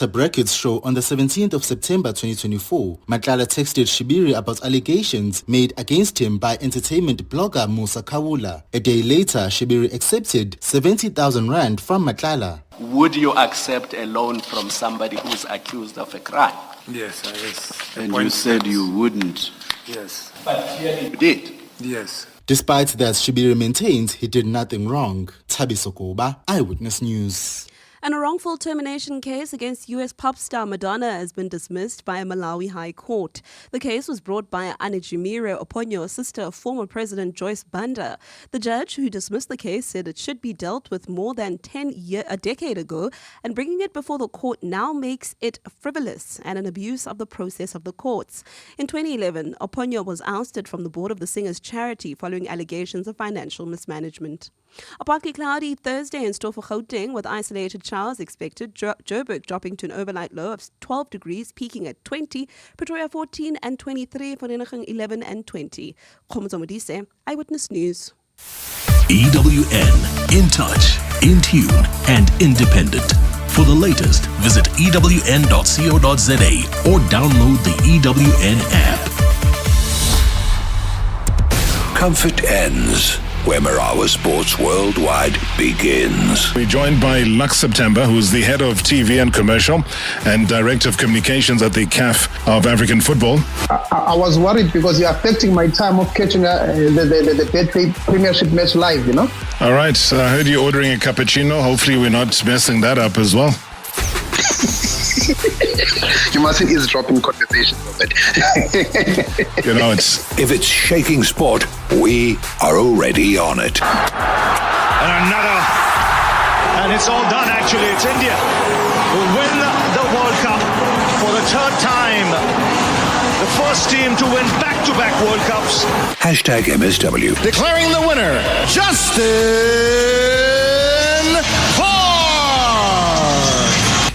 The brackets show on the 17th of September 2024, Motlanthe texted Shibiri about allegations made against him by entertainment blogger Musa Kawula. A day later, Shibiri accepted 70,000 rand from Motlanthe. Would you accept a loan from somebody who's accused of a crime? Yes, I guess. And you said you wouldn't. Yes. But clearly you did. Yes. Despite that, Shibiri maintains he did nothing wrong. Thabiso Koba, Eyewitness News. And a wrongful termination case against U.S. pop star Madonna has been dismissed by a Malawi High Court. The case was brought by Anijimire Oponyo, sister of former President Joyce Banda. The judge who dismissed the case said it should be dealt with more than a decade ago, and bringing it before the court now makes it frivolous and an abuse of the process of the courts. In 2011, Oponyo was ousted from the board of the singer's charity following allegations of financial mismanagement. A partly cloudy Thursday in store for Gauteng with isolated showers expected. Joburg dropping to an overnight low of 12 degrees, peaking at 20. Pretoria 14 and 23. Vereeniging 11 and 20. Khomotso, Eyewitness News. EWN, in touch, in tune and independent. For the latest, visit ewn.co.za or download the EWN app. Comfort ends where Marawa Sports Worldwide begins. We're joined by Lux September, who's the head of TV and commercial and director of communications at the CAF of African football. I was worried because you're affecting my time of catching the Betway Premiership match live, you know? All right, I heard you ordering a cappuccino. Hopefully we're not messing that up as well. You mustn't eavesdrop in conversation of it. You know, if it's shaking sport, we are already on it. And it's all done actually. It's India who win the World Cup for the third time. The first team to win back-to-back World Cups. Hashtag MSW. Declaring the winner, Justin Park.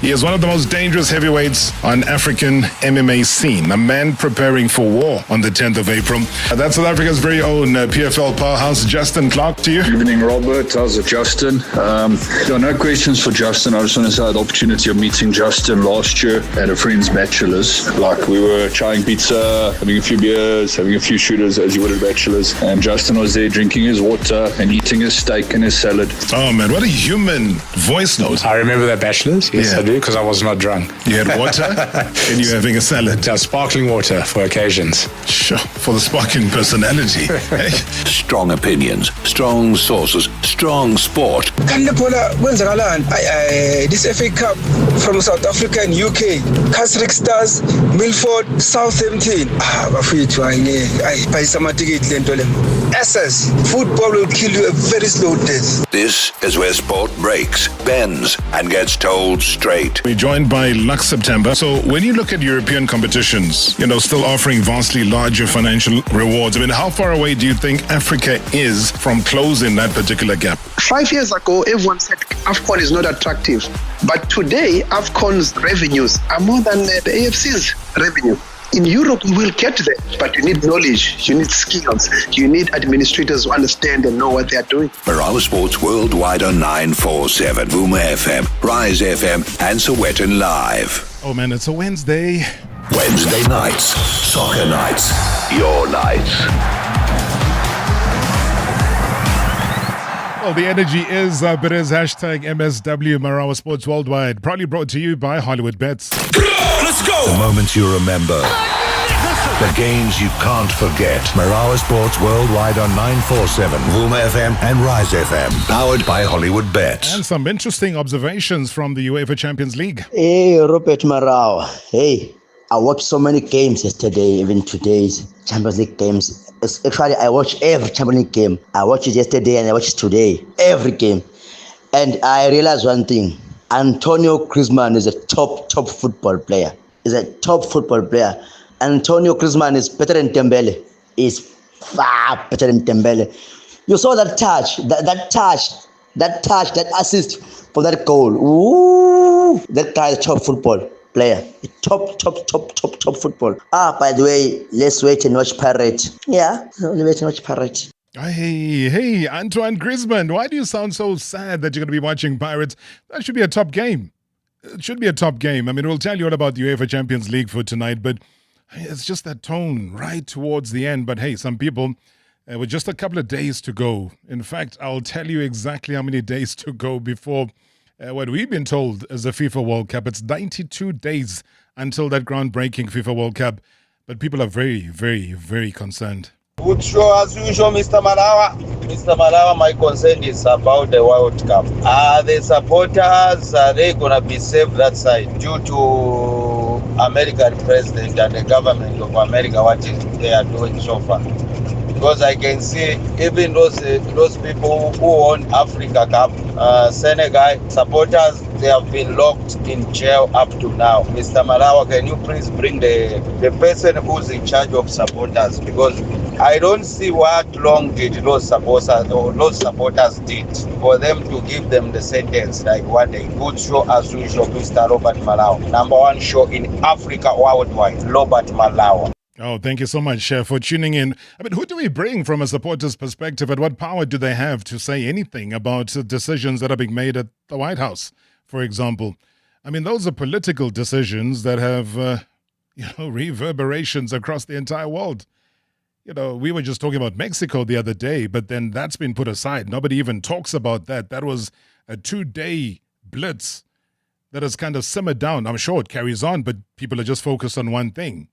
He is one of the most dangerous heavyweights on African MMA scene, a man preparing for war on the 10th of April. That's South Africa's very own PFL powerhouse, Justin Clark, to you. Good evening, Robert. How's it, Justin? No questions for Justin. I just want to say I had the opportunity of meeting Justin last year at a friend's bachelor's. Like, we were trying pizza, having a few beers, having a few shooters, as you would at bachelor's. And Justin was there drinking his water and eating his steak and his salad. Oh, man, what a human voice note. I remember that bachelor's. Yes, I do, because I was not drunk. You had water and you were having a salad. Just sparkling water for occasions. Sure, for the sparkling personality. Hey. Strong opinions, strong sources, strong sport. This FA Cup from South Africa and UK. Keswick Stars, Milford, Southampton. SS, football will kill you a very slow death. This is where sport breaks, bends, and gets told straight. We're joined by Lux September. So when you look at European competitions, still offering vastly larger financial rewards, I mean, how far away do you think Africa is from closing that particular gap? 5 years ago, everyone said AFCON is not attractive. But today, AFCON's revenues are more than the AFC's revenue. In Europe, we will get there, but you need knowledge, you need skills, you need administrators who understand and know what they are doing. Marawa Sports Worldwide on 947, Vuma FM, Rise FM, and Sowetan Live. Oh man, it's a Wednesday. Wednesday nights, soccer nights, your nights. Well, the energy is up. It is hashtag MSW Marawa Sports Worldwide. Proudly brought to you by Hollywood Bets. Let's go! The moments you remember. The games you can't forget. Marawa Sports Worldwide on 947, Vuma FM and Rise FM. Powered by Hollywood Bets. And some interesting observations from the UEFA Champions League. Hey, Robert Marawa. Hey, I watched so many games yesterday, even today's Champions League games. Actually, I watch every Champions League game. I watched it yesterday and I watched it today. Every game. And I realized one thing. Antonio Griezmann is a top football player. He's a top football player. Antonio Griezmann is better than Dembele. Is far better than Dembele. You saw that touch, that assist for that goal. Ooh, that guy is a top football player. Top football. By the way, let's wait and watch Pirate. Yeah, let's wait and watch Pirate. Hey, Antoine Griezmann, why do you sound so sad that you're going to be watching Pirates? That should be a top game. It should be a top game. I mean, we'll tell you all about the UEFA Champions League for tonight, but it's just that tone right towards the end. But hey, some people, with just a couple of days to go. In fact, I'll tell you exactly how many days to go before what we've been told as the FIFA World Cup. It's 92 days until that groundbreaking FIFA World Cup. But people are very, very, very concerned. Good show as usual, Mr. Marawa. Mr. Marawa, my concern is about the World Cup. Are the supporters, are they going to be safe that side due to American president and the government of America, what they are doing so far? Because I can see even those people who won Africa Cup, Senegal supporters, they have been locked in jail up to now. Mr. Marawa, can you please bring the person who's in charge of supporters? Because I don't see what long did those supporters did for them to give them the sentence like what they good show as usual, Mr. Robert Malawa. Number one show in Africa worldwide, Robert Malawa. Oh, thank you so much for tuning in. I mean, who do we bring from a supporter's perspective, and what power do they have to say anything about decisions that are being made at the White House, for example? I mean, those are political decisions that have, reverberations across the entire world. We were just talking about Mexico the other day, but then that's been put aside. Nobody even talks about that. That was a 2-day blitz that has kind of simmered down. I'm sure it carries on, but people are just focused on one thing.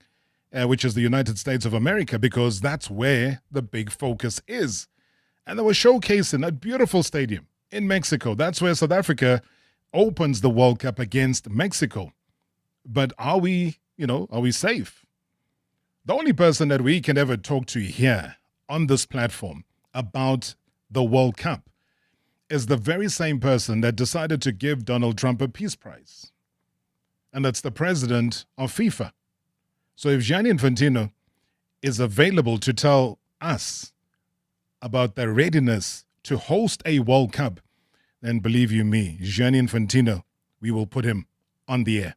Which is the United States of America, because that's where the big focus is. And they were showcasing a beautiful stadium in Mexico. That's where South Africa opens the World Cup against Mexico. But are we safe? The only person that we can ever talk to here on this platform about the World Cup is the very same person that decided to give Donald Trump a peace prize. And that's the president of FIFA. So if Gianni Infantino is available to tell us about their readiness to host a World Cup, then believe you me, Gianni Infantino, we will put him on the air.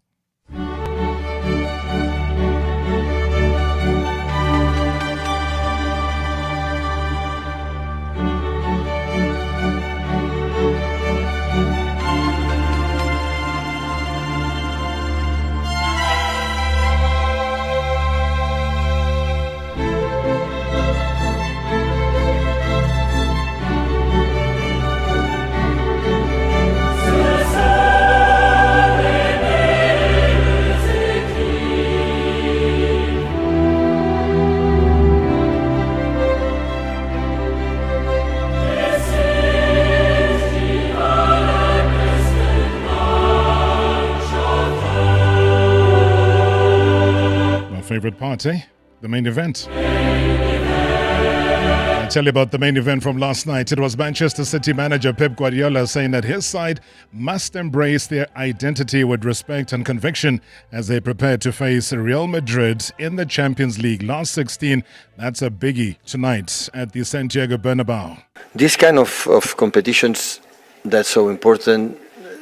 Favorite part, the main event. I'll tell you about the main event from last night. It was Manchester City manager Pep Guardiola saying that his side must embrace their identity with respect and conviction as they prepare to face Real Madrid in the Champions League. Last 16, that's a biggie tonight at the Santiago Bernabeu. This kind of competitions, that's so important.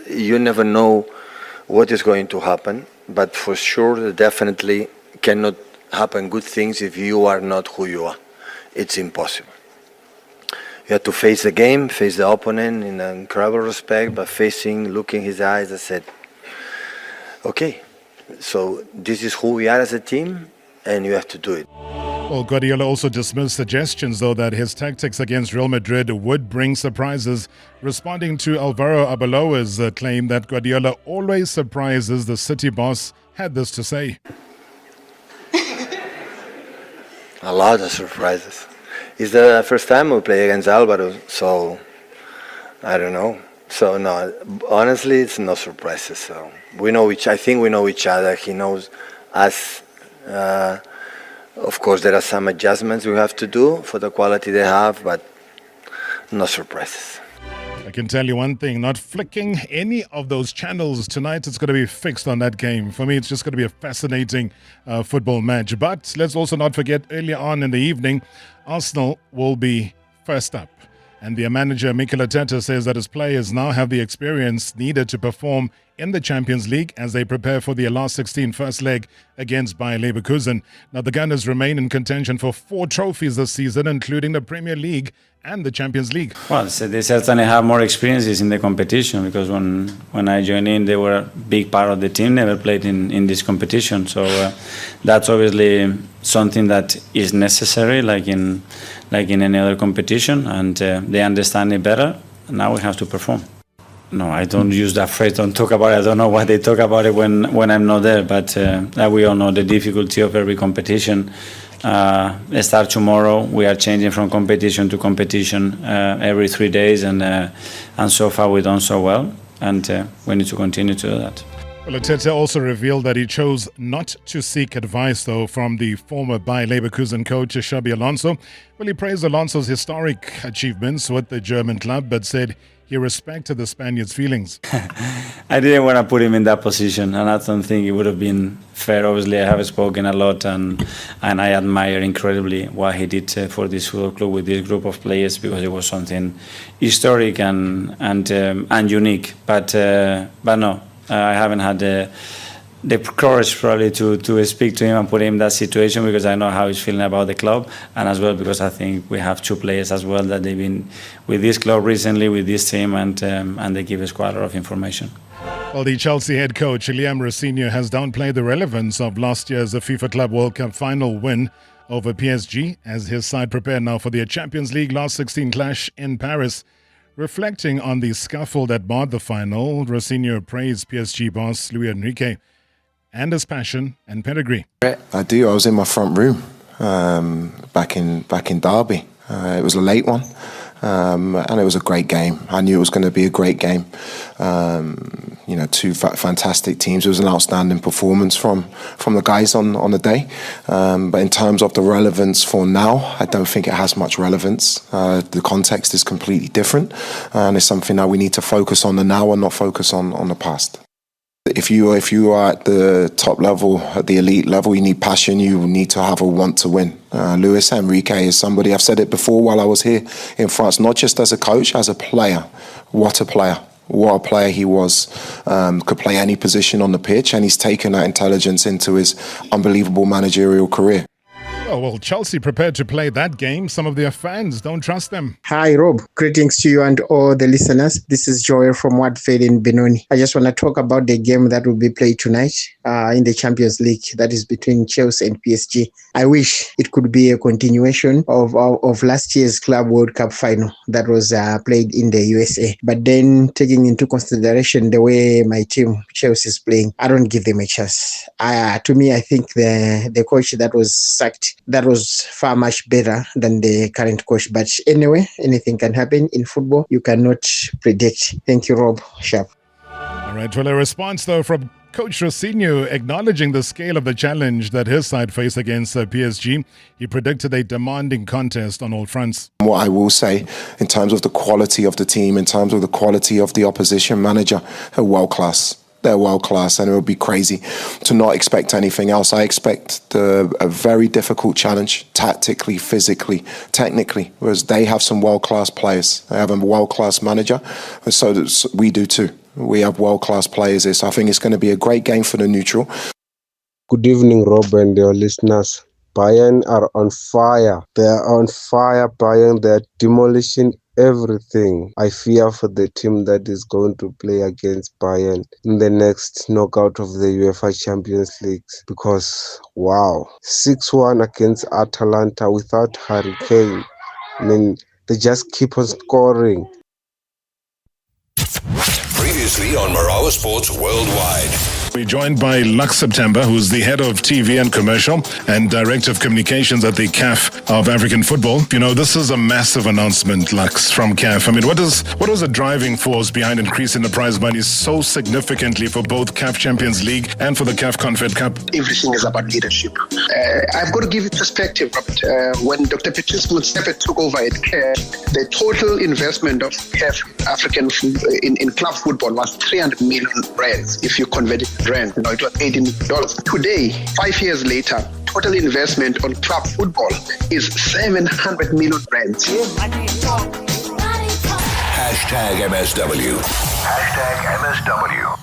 You never know what is going to happen, but for sure, definitely cannot happen good things if you are not who you are. It's impossible. You have to face the game, face the opponent in an incredible respect, but looking his eyes, I said, okay, so this is who we are as a team, and you have to do it. Well, Guardiola also dismissed suggestions, though, that his tactics against Real Madrid would bring surprises, responding to Alvaro Arbeloa's claim that Guardiola always surprises. The City boss had this to say. A lot of surprises. It's the first time we play against Alvaro, so I don't know. So no, honestly, it's no surprises. So I think we know each other. He knows us. Of course, there are some adjustments we have to do for the quality they have, but no surprises. I can tell you one thing, not flicking any of those channels tonight. It's going to be fixed on that game. For me, it's just going to be a fascinating football match. But let's also not forget, earlier on in the evening, Arsenal will be first up. And their manager, Mikel Arteta, says that his players now have the experience needed to perform in the Champions League as they prepare for their last 16 first leg against Bayer Leverkusen. Now, the Gunners remain in contention for 4 trophies this season, including the Premier League and the Champions League. Well, so they certainly have more experiences in the competition because when I joined in, they were a big part of the team, never played in this competition. So that's obviously something that is necessary, like in any other competition, and they understand it better. Now we have to perform. No, I don't use that phrase, don't talk about it. I don't know why they talk about it when I'm not there, but we all know the difficulty of every competition. Start tomorrow. We are changing from competition to competition every 3 days, and so far we've done so well, and we need to continue to do that. Well, Ateta also revealed that he chose not to seek advice, though, from the former Bayer Leverkusen coach Xabi Alonso. Well, he praised Alonso's historic achievements with the German club, but said he respected the Spaniard's feelings. I didn't want to put him in that position, and I don't think it would have been fair. Obviously, I have spoken a lot, and I admire incredibly what he did for this football club with this group of players, because it was something historic and unique. But no, I haven't had the courage probably to speak to him and put him in that situation, because I know how he's feeling about the club, and as well because I think we have 2 players as well that they've been with this club recently, with this team, and they give us quite a lot of information. Well, the Chelsea head coach Liam Rosenior has downplayed the relevance of last year's FIFA Club World Cup final win over PSG as his side prepare now for their Champions League last 16 clash in Paris. Reflecting on the scuffle that marred the final, Rosenior praised PSG boss Luis Enrique and his passion and pedigree. I do. I was in my front room back in Derby. It was a late one, and it was a great game. I knew it was going to be a great game. 2 fantastic teams. It was an outstanding performance from the guys on the day. But in terms of the relevance for now, I don't think it has much relevance. The context is completely different, and it's something that we need to focus on the now and not focus on the past. If you are at the top level, at the elite level, you need passion, you need to have a want to win. Luis Enrique is somebody, I've said it before while I was here in France, not just as a coach, as a player. What a player. What a player he was. Could play any position on the pitch, and he's taken that intelligence into his unbelievable managerial career. Oh, well, Chelsea prepared to play that game. Some of their fans don't trust them. Hi, Rob. Greetings to you and all the listeners. This is Joel from Watford in Benoni. I just want to talk about the game that will be played tonight in the Champions League, that is between Chelsea and PSG. I wish it could be a continuation of last year's Club World Cup final that was played in the USA. But then, taking into consideration the way my team, Chelsea, is playing, I don't give them a chance. To me, I think the coach that was sacked, that was far much better than the current coach. But anyway, anything can happen in football. You cannot predict. Thank you, Rob. Sharp. All right. Well, a response, though, from Coach Rosenior acknowledging the scale of the challenge that his side faced against PSG. He predicted a demanding contest on all fronts. What I will say, in terms of the quality of the team, in terms of the quality of the opposition manager, they're world-class. They're world-class, and it would be crazy to not expect anything else. I expect a very difficult challenge, tactically, physically, technically, whereas they have some world-class players. They have a world-class manager, and so we do too. We have world-class players here, so I think it's going to be a great game for the neutral. Good evening, Rob and your listeners. Bayern are on fire. They are on fire, Bayern. They are demolishing everything. I fear for the team that is going to play against Bayern in the next knockout of the UEFA Champions League, because, wow, 6-1 against Atalanta without Harry Kane. I mean, they just keep on scoring. Previously on Marawa Sports Worldwide. We're joined by Lux September, who's the head of TV and commercial and director of communications at the CAF of African football. You know, this is a massive announcement, Lux, from CAF. I mean, what was the driving force behind increasing the prize money so significantly for both CAF Champions League and for the CAF Confed Cup? Everything is about leadership. I've got to give you perspective, Robert. When Dr. Patrice Motsepe took over at CAF, the total investment of CAF African in club football was 300 million rands. If you convert it to rand, it was $18 million. Today, 5 years later, total investment on club football is 700 million rands. Hashtag MSW. Hashtag MSW.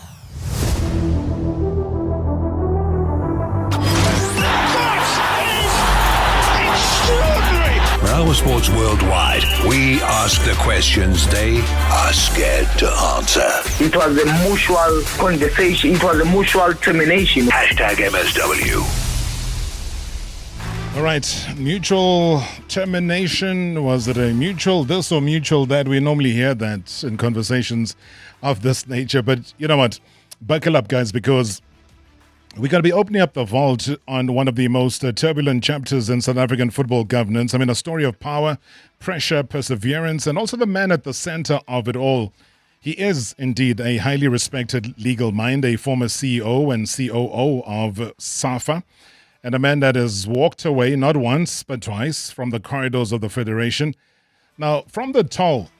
Sports Worldwide. We ask the questions they are scared to answer. It was a mutual conversation. It was a mutual termination. #MSW. All right, mutual termination. Was it a mutual this or mutual that? We normally hear that in conversations of this nature. But you know what? Buckle up, guys, because we're going to be opening up the vault on one of the most turbulent chapters in South African football governance. I mean, a story of power, pressure, perseverance, and also the man at the center of it all. He is indeed a highly respected legal mind, a former CEO and COO of SAFA, and a man that has walked away not once but twice from the corridors of the Federation. Now, from the toll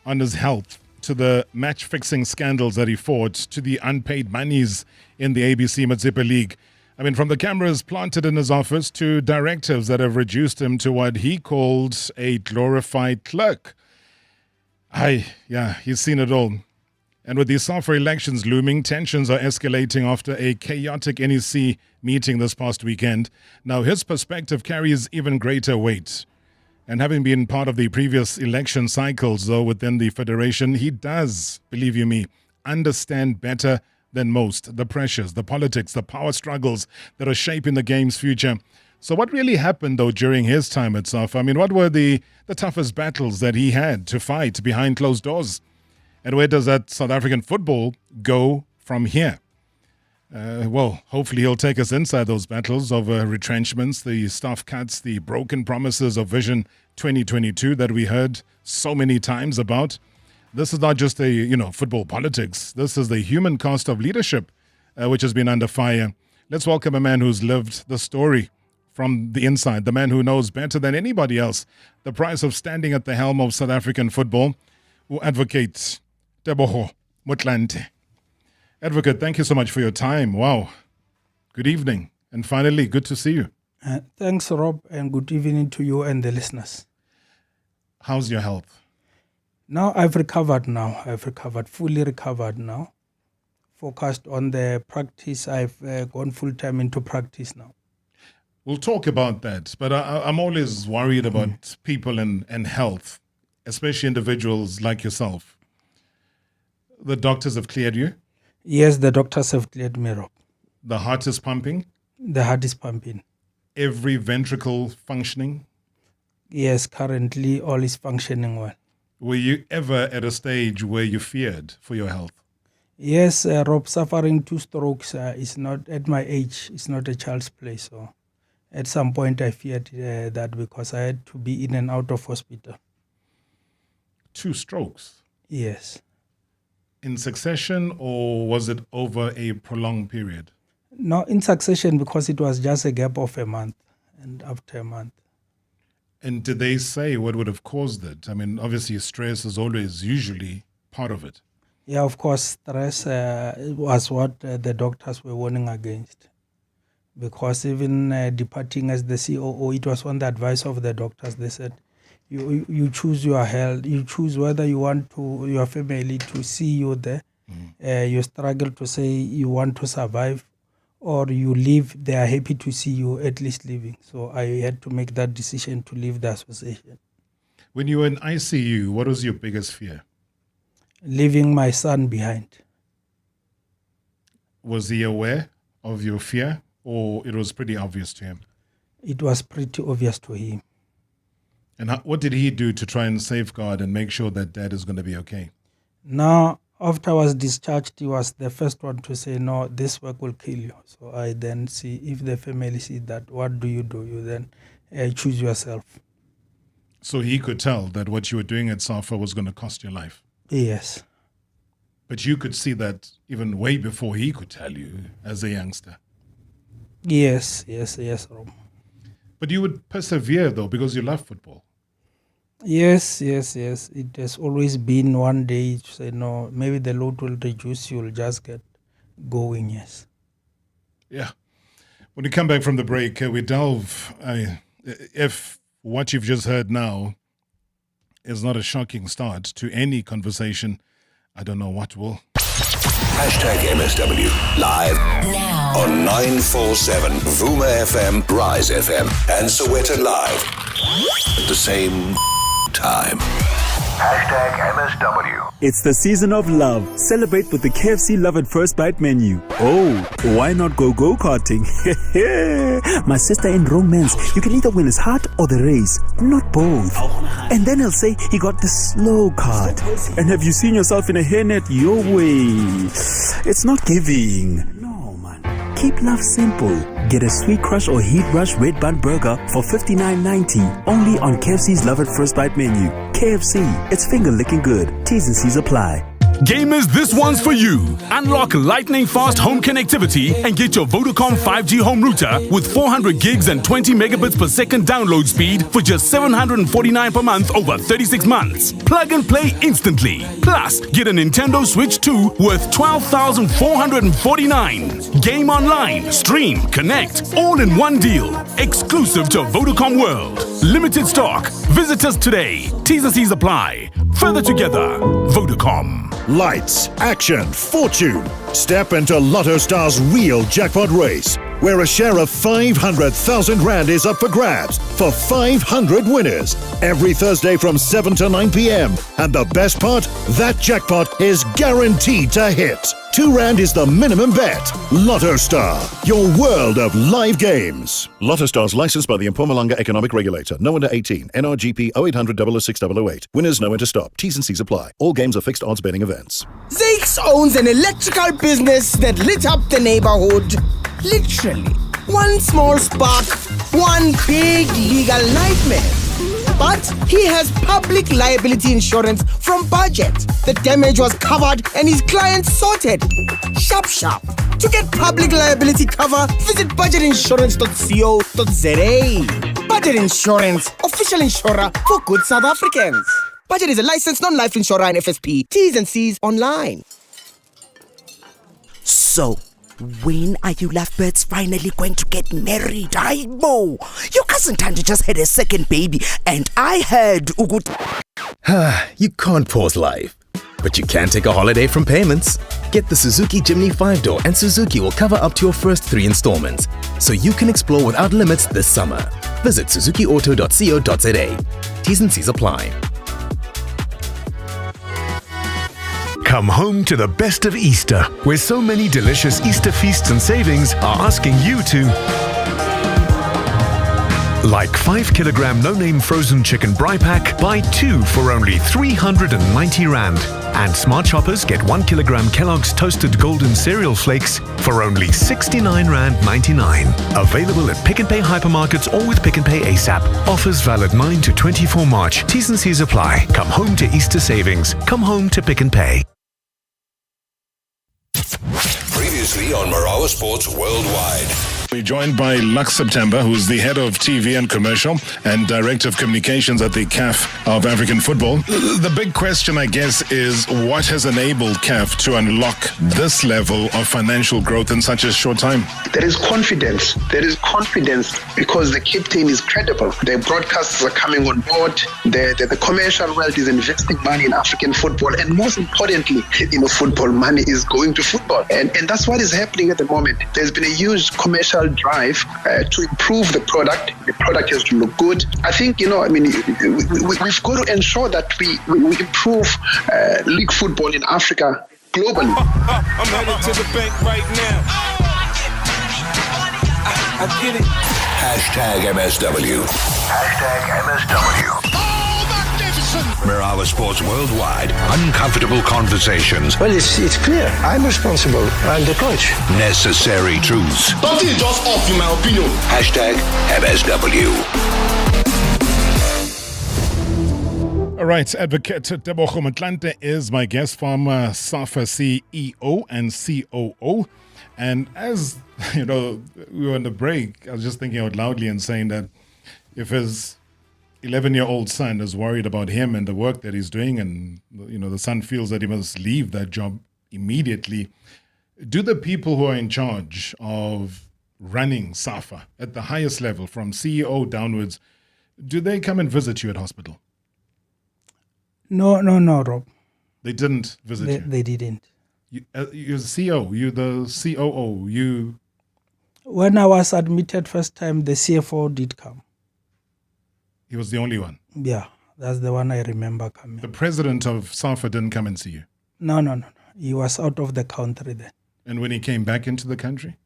on his health, to the match-fixing scandals that he fought, to the unpaid monies in the ABC Motsepe League. I mean, from the cameras planted in his office to directives that have reduced him to what he called a glorified clerk. He's seen it all. And with the SAFA elections looming, tensions are escalating after a chaotic NEC meeting this past weekend. Now, his perspective carries even greater weight. And having been part of the previous election cycles, though, within the Federation, he does, believe you me, understand better than most the pressures, the politics, the power struggles that are shaping the game's future. So what really happened, though, during his time at SAFA? I mean, what were the toughest battles that he had to fight behind closed doors? And where does that South African football go from here? Well, hopefully he'll take us inside those battles of retrenchments, the staff cuts, the broken promises of Vision 2022 that we heard so many times about. This is not just football politics. This is the human cost of leadership, which has been under fire. Let's welcome a man who's lived the story from the inside, the man who knows better than anybody else the price of standing at the helm of South African football, who advocates Advocate Motlanthe. Advocate, thank you so much for your time. Wow. Good evening. And finally, good to see you. Thanks, Rob, and good evening to you and the listeners. How's your health? Now I've recovered now. Fully recovered now. Focused on the practice. I've gone full-time into practice now. We'll talk about that. But I'm always worried about people and health, especially individuals like yourself. The doctors have cleared you? Yes, the doctors have cleared me, Rob. The heart is pumping? The heart is pumping. Every ventricle functioning? Yes, currently all is functioning well. Were you ever at a stage where you feared for your health? Yes, Rob, suffering 2 strokes is not, at my age, it's not a child's play. So at some point I feared that because I had to be in and out of hospital. 2 strokes? Yes. In succession, or was it over a prolonged period? No, in succession, because it was just a gap of a month and after a month. And did they say what would have caused it? I mean, obviously stress is always usually part of it. Yeah, of course, stress was what the doctors were warning against. Because even departing as the COO, it was on the advice of the doctors. They said, you choose your health, you choose whether you want your family to see you there. You struggle to say you want to survive, or you leave, they are happy to see you at least leaving. So I had to make that decision to leave the association. When you were in ICU, what was your biggest fear? Leaving my son behind. Was he aware of your fear, or it was pretty obvious to him? It was pretty obvious to him. And what did he do to try and safeguard and make sure that dad is going to be okay? Now, after I was discharged, he was the first one to say, no, this work will kill you. So I then see, if the family see that, what do? You then choose yourself. So he could tell that what you were doing at SAFA was going to cost your life? Yes. But you could see that even way before he could tell you as a youngster? Yes, Rob. But you would persevere, though, because you love football. Yes. It has always been one day to say, no, maybe the load will reduce, you'll just get going, yes. Yeah. When we come back from the break, we delve, if what you've just heard now is not a shocking start to any conversation, I don't know what will. #MSW live now on 947 Vuma FM, Rise FM, and Sowetan Live. at the same time. #MSW. It's the season of love. Celebrate with the KFC Love at First Bite menu. Oh, why not go go-karting? My sister in romance, you can either win his heart or the race, not both. And then he'll say he got the slow card. And have you seen yourself in a hairnet? Your way. It's not giving. No, man. Keep love simple. Get a Sweet Crush or Heat Rush Red Bun Burger for $59.90 only on KFC's Love at First Bite menu. KFC, it's finger licking good. T's and C's apply. Gamers, this one's for you. Unlock lightning fast home connectivity and get your Vodacom 5G home router with 400 gigs and 20 megabits per second download speed for just $749 per month over 36 months. Plug and play instantly. Plus, get a Nintendo Switch 2 worth $12,449. Game online, stream, connect, all in one deal. Exclusive to Vodacom World. Limited stock. Visit us today. T's and C's apply. Further together, Vodacom. Lights, action, fortune. Step into Lotto Star's real jackpot race, where a share of 500,000 Rand is up for grabs for 500 winners every Thursday from 7 to 9 p.m. And the best part, that jackpot is guaranteed to hit. 2 Rand is the minimum bet. Lotto Star, your world of live games. Lotto Star's licensed by the Mpumalanga Economic Regulator. No under 18. NRGP 0800 006 008. Winners know when to stop. T's and C's apply. All games are fixed odds betting events. Zakes owns an electrical business that lit up the neighborhood. Literally. One small spark, one big legal nightmare. But he has public liability insurance from Budget. The damage was covered and his client sorted. Sharp. To get public liability cover, visit budgetinsurance.co.za. Budget Insurance, official insurer for good South Africans. Budget is a licensed non-life insurer and FSP. T's and C's online. So, when are you lovebirds finally going to get married? Aibo! Your cousin Tanda just had a second baby and I heard You can't pause life, but you can take a holiday from payments. Get the Suzuki Jimny 5-door and Suzuki will cover up to your first 3 installments, so you can explore without limits this summer. Visit suzukiauto.co.za. T's and C's apply. Come home to the best of Easter, where so many delicious Easter feasts and savings are asking you to. Like 5 kilogram no-name frozen chicken bri pack, buy 2 for only 390 Rand. And Smart Shoppers get 1 kilogram Kellogg's Toasted Golden Cereal Flakes for only 69 Rand 99. Available at Pick n Pay hypermarkets or with Pick n Pay ASAP. Offers valid 9 to 24 March. T's and C's apply. Come home to Easter savings. Come home to Pick n Pay. Previously on Marawa Sports Worldwide. We're joined by Lux September, who's the head of TV and commercial and director of communications at the CAF of African football. The big question, I guess, is what has enabled CAF to unlock this level of financial growth in such a short time? There is confidence. There is confidence because the captain is credible. The broadcasters are coming on board. The commercial world is investing money in African football. And most importantly, football money is going to football. And that's what is happening at the moment. There's been a huge commercial drive to improve the product. The product has to look good. I think, we've got to ensure that we improve league football in Africa globally. I'm headed to the bank right now. I get it. #MSW. #MSW. Marawa Sports Worldwide. Uncomfortable conversations. Well, it's clear. I'm responsible. I'm the coach. Necessary truths. Don't you just off, in my opinion. #MSW. All right, Advocate Motlanthe is my guest, former SAFA CEO and COO. And as, we were on the break, I was just thinking out loudly and saying that if his 11-year-old son is worried about him and the work that he's doing, and the son feels that he must leave that job immediately, do the people who are in charge of running SAFA at the highest level, from CEO downwards, do they come and visit you at hospital? No, Rob. They didn't visit you? They didn't. You're the CEO, you're the COO, When I was admitted first time, the CFO did come. He was the only one. Yeah, that's the one I remember coming. The president of SAFA didn't come and see you. No. He was out of the country then. And when he came back into the country?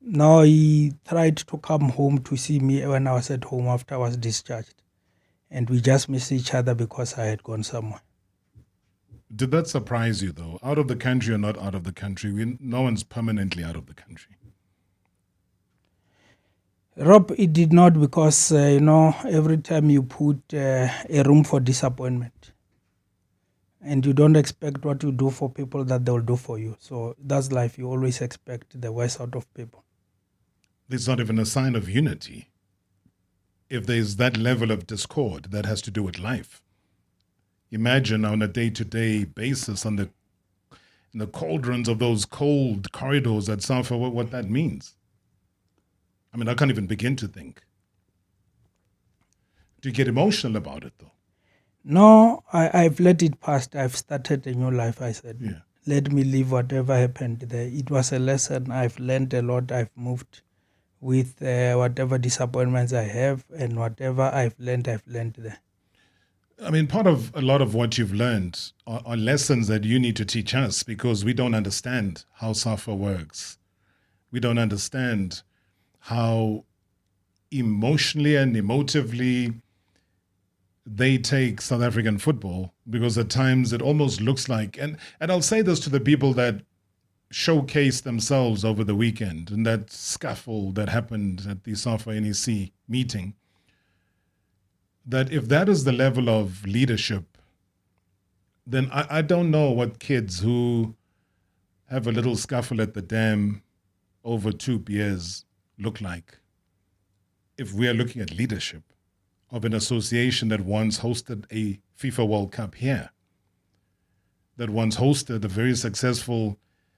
No, he tried to come home to see me when I was at home after I was discharged. And we just missed each other because I had gone somewhere. Did that surprise you, though? Out of the country or not out of the country? No one's permanently out of the country. Rob, it did not because, every time you put a room for disappointment and you don't expect what you do for people that they'll do for you. So that's life. You always expect the worst out of people. There's not even a sign of unity. If there's that level of discord that has to do with life. Imagine on a day-to-day basis in the cauldrons of those cold corridors at SAFA, what that means. I mean, I can't even begin to think. Do you get emotional about it, though? No, I've let it pass. I've started a new life, I said. Let me live whatever happened there. It was a lesson. I've learned a lot. I've moved with whatever disappointments I have, and whatever I've learned there. I mean, part of a lot of what you've learned are lessons that you need to teach us because we don't understand how SAFA works. We don't understand how emotionally and emotively they take South African football, because at times it almost looks like, and I'll say this to the people that showcased themselves over the weekend and that scuffle that happened at the SAFA NEC meeting, that if that is the level of leadership, then I don't know what kids who have a little scuffle at the dam over 2 beers look like. If we are looking at leadership of an association that once hosted a FIFA World Cup here, that once hosted a very successful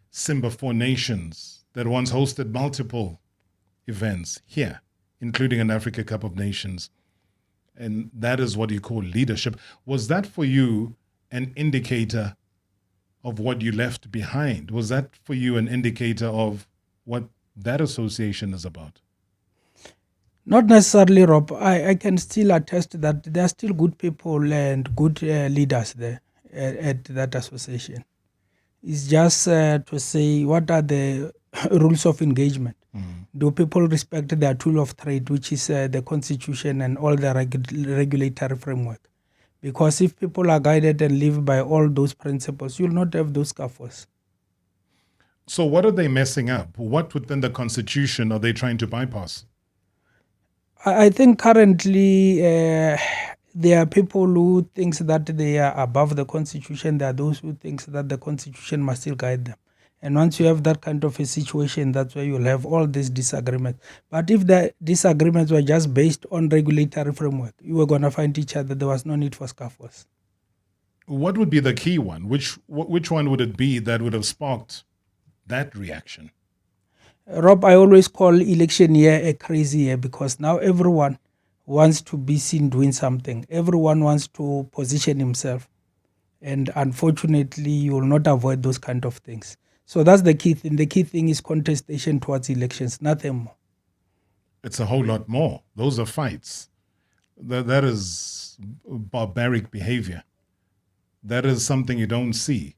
Simba 4 Nations, that once hosted multiple events here, including an Africa Cup of Nations, and that is what you call leadership. Was that for you an indicator of what you left behind? Was that for you an indicator of what that association is about? Not necessarily, Rob. I can still attest that there are still good people and good leaders there at that association. It's just to say, what are the rules of engagement? Do people respect their tool of trade, which is the constitution and all the regulatory framework? Because if people are guided and live by all those principles, you'll not have those scuffles. So what are they messing up? What within the constitution are they trying to bypass? I think currently there are people who think that they are above the constitution. There are those who think that the constitution must still guide them. And once you have that kind of a situation, that's where you'll have all these disagreements. But if the disagreements were just based on regulatory framework, you were going to find each other. There was no need for scuffles. What would be the key one? Which one would it be that would have sparked that reaction? Rob, I always call election year a crazy year because now everyone wants to be seen doing something. Everyone wants to position himself. And unfortunately, you will not avoid those kind of things. So that's the key thing. The key thing is contestation towards elections, nothing more. It's a whole lot more. Those are fights. That is barbaric behavior. That is something you don't see,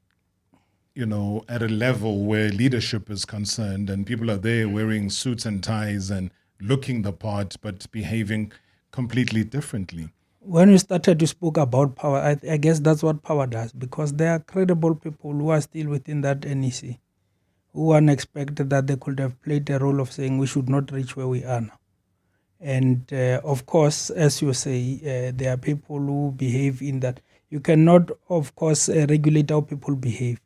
at a level where leadership is concerned and people are there wearing suits and ties and looking the part, but behaving completely differently. When we started to speak about power, I guess that's what power does, because there are credible people who are still within that NEC who unexpected that they could have played a role of saying we should not reach where we are now. And of course, as you say, there are people who behave in that. You cannot, of course, regulate how people behave.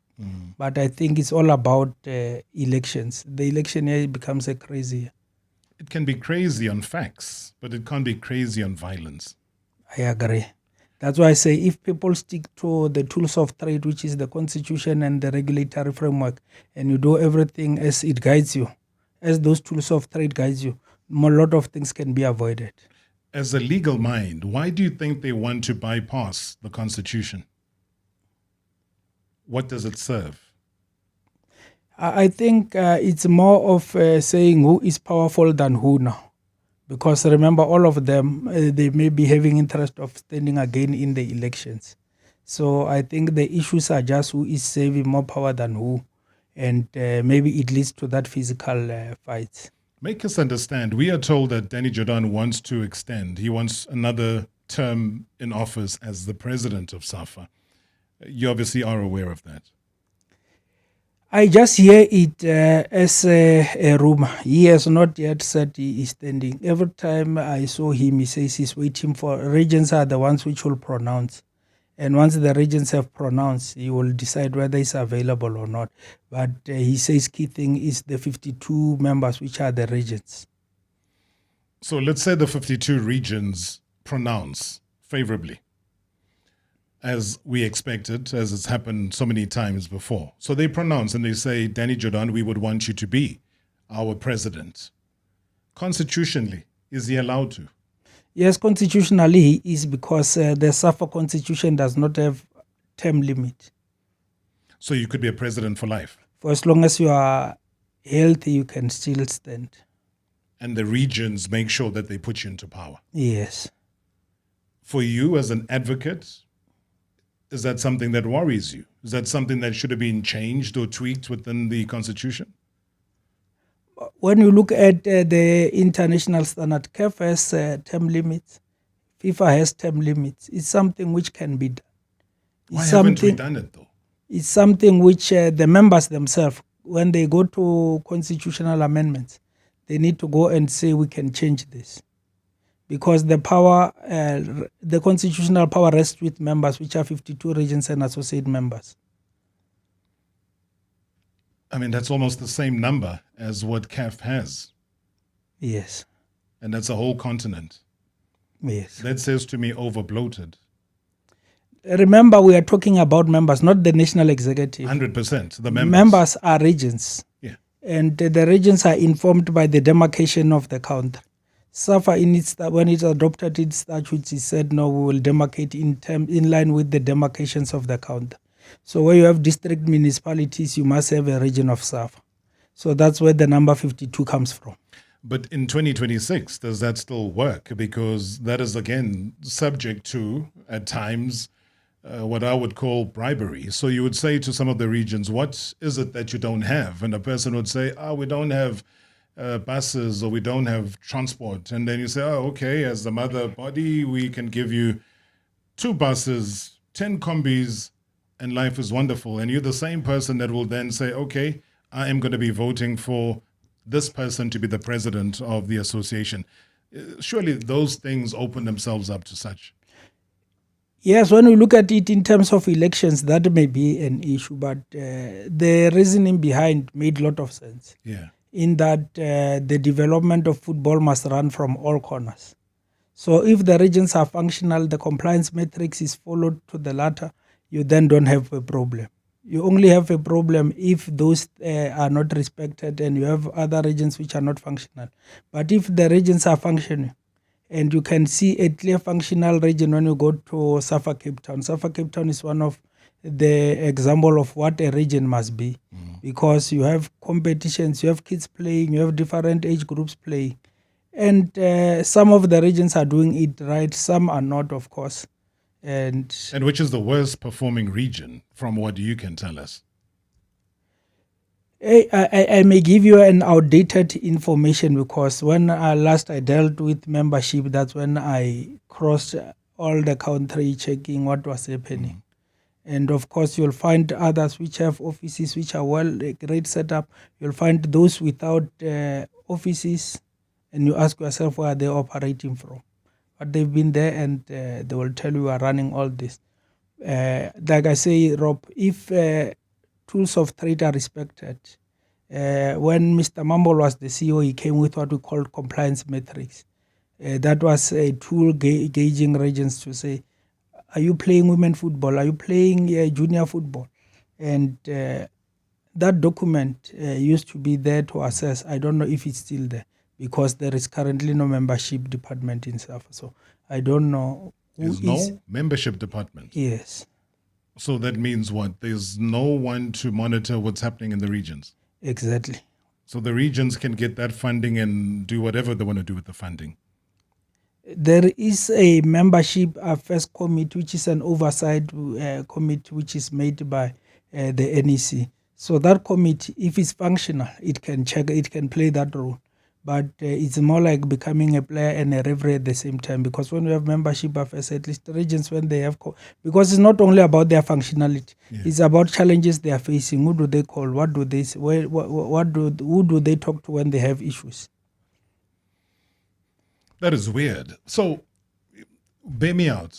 But I think it's all about elections. The election year becomes a crazy year. It can be crazy on facts, but it can't be crazy on violence. I agree. That's why I say if people stick to the tools of trade, which is the constitution and the regulatory framework, and you do everything as it guides you, as those tools of trade guides you, a lot of things can be avoided. As a legal mind, why do you think they want to bypass the constitution? What does it serve? I think it's more of saying who is powerful than who now. Because remember, all of them, they may be having interest of standing again in the elections. So I think the issues are just who is saving more power than who, and maybe it leads to that physical fight. Make us understand. We are told that Danny Jordaan wants to extend. He wants another term in office as the president of SAFA. You obviously are aware of that. I just hear it as a rumor. He has not yet said he is standing. Every time I saw him, he says he's waiting for regions are the ones which will pronounce. And once the regions have pronounced, he will decide whether it's available or not. But he says key thing is the 52 members, which are the regions. So let's say the 52 regions pronounce favorably, as we expected, as it's happened so many times before. So they pronounce and they say, Danny Jordaan, we would want you to be our president. Constitutionally, is he allowed to? Yes, constitutionally he is, because the SAFA constitution does not have term limit. So you could be a president for life? For as long as you are healthy, you can still stand. And the regions make sure that they put you into power? Yes. For you as an advocate, is that something that worries you? Is that something that should have been changed or tweaked within the Constitution? When you look at the international standard, CAF has term limits, FIFA has term limits. It's something which can be done. Why haven't we done it though? It's something which the members themselves, when they go to constitutional amendments, they need to go and say we can change this. Because the power, the constitutional power rests with members, which are 52 regions and associate members. I mean, that's almost the same number as what CAF has. Yes. And that's a whole continent. Yes. That says to me over-bloated. Remember, we are talking about members, not the national executive. 100%, the members. Members are regions. Yeah. And the regions are informed by the demarcation of the country. SAFA, when it adopted its statutes, it said, no, we will demarcate in line with the demarcations of the country. So where you have district municipalities, you must have a region of SAFA. So that's where the number 52 comes from. But in 2026, does that still work? Because that is, again, subject to, at times, what I would call bribery. So you would say to some of the regions, what is it that you don't have? And a person would say, we don't have buses, or we don't have transport. And then you say, okay, as the mother body, we can give you 2 buses, 10 combis, and life is wonderful. And you're the same person that will then say, okay, I am going to be voting for this person to be the president of the association. Surely those things open themselves up to such. Yes, when we look at it in terms of elections, that may be an issue, but the reasoning behind made a lot of sense. Yeah. In that the development of football must run from all corners. So if the regions are functional, the compliance matrix is followed to the latter, you then don't have a problem. You only have a problem if those are not respected and you have other regions which are not functional. But if the regions are functioning, and you can see a clear functional region when you go to SAFA Cape Town. SAFA Cape Town is one of the example of what a region must be, because you have competitions, you have kids playing, you have different age groups playing. And some of the regions are doing it right, some are not, of course. And which is the worst performing region from what you can tell us? I may give you an outdated information, because when last I dealt with membership, that's when I crossed all the country checking what was happening. And of course, you'll find others which have offices which are a great setup. You'll find those without offices, and you ask yourself where they're operating from. But they've been there, and they will tell you are running all this. Like I say, Rob, if tools of trade are respected, when Mr. Mumble was the CEO, he came with what we call compliance metrics. That was a tool gauging regions to say, are you playing women football? Are you playing junior football? And that document used to be there to assess. I don't know if it's still there, because there is currently no membership department in SAFA. So I don't know. There's no membership department? Yes. So that means what? There's no one to monitor what's happening in the regions? Exactly. So the regions can get that funding and do whatever they want to do with the funding. There is a membership affairs committee, which is an oversight committee, which is made by the NEC. So that committee, if it's functional, it can check, it can play that role. But it's more like becoming a player and a referee at the same time, because when we have membership affairs, at least the regions, when they have, because it's not only about their functionality, it's about challenges they are facing. Who do they call? What do they say? Who do they talk to when they have issues? That is weird. So, bear me out,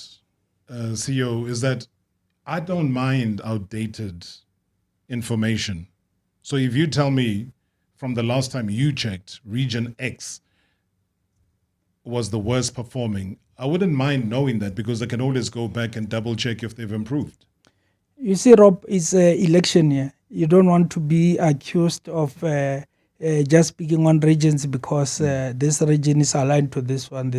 CEO, is that I don't mind outdated information. So if you tell me from the last time you checked, Region X was the worst performing, I wouldn't mind knowing that, because I can always go back and double check if they've improved. You see, Rob, it's an election year. You don't want to be accused of just picking on regions because this region is aligned to this one,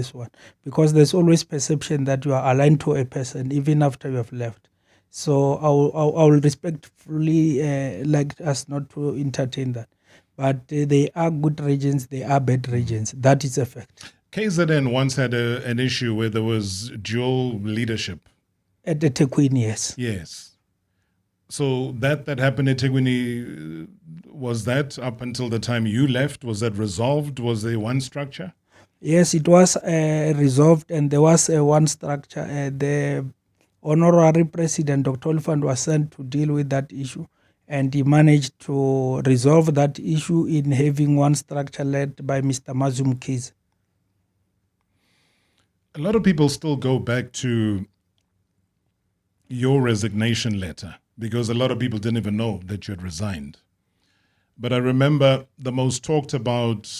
because there's always perception that you are aligned to a person even after you have left. So I will respectfully like us not to entertain that. But they are good regions, they are bad regions. That is a fact. KZN once had an issue where there was dual leadership. At the eThekwini, yes. Yes. So that happened at eThekwini, was that up until the time you left? Was that resolved? Was there one structure? Yes, it was resolved, and there was one structure. The honorary president, Dr. Oliphant, was sent to deal with that issue, and he managed to resolve that issue in having one structure led by Mr. Mazum Kiz. A lot of people still go back to your resignation letter, because a lot of people didn't even know that you had resigned. But I remember the most talked about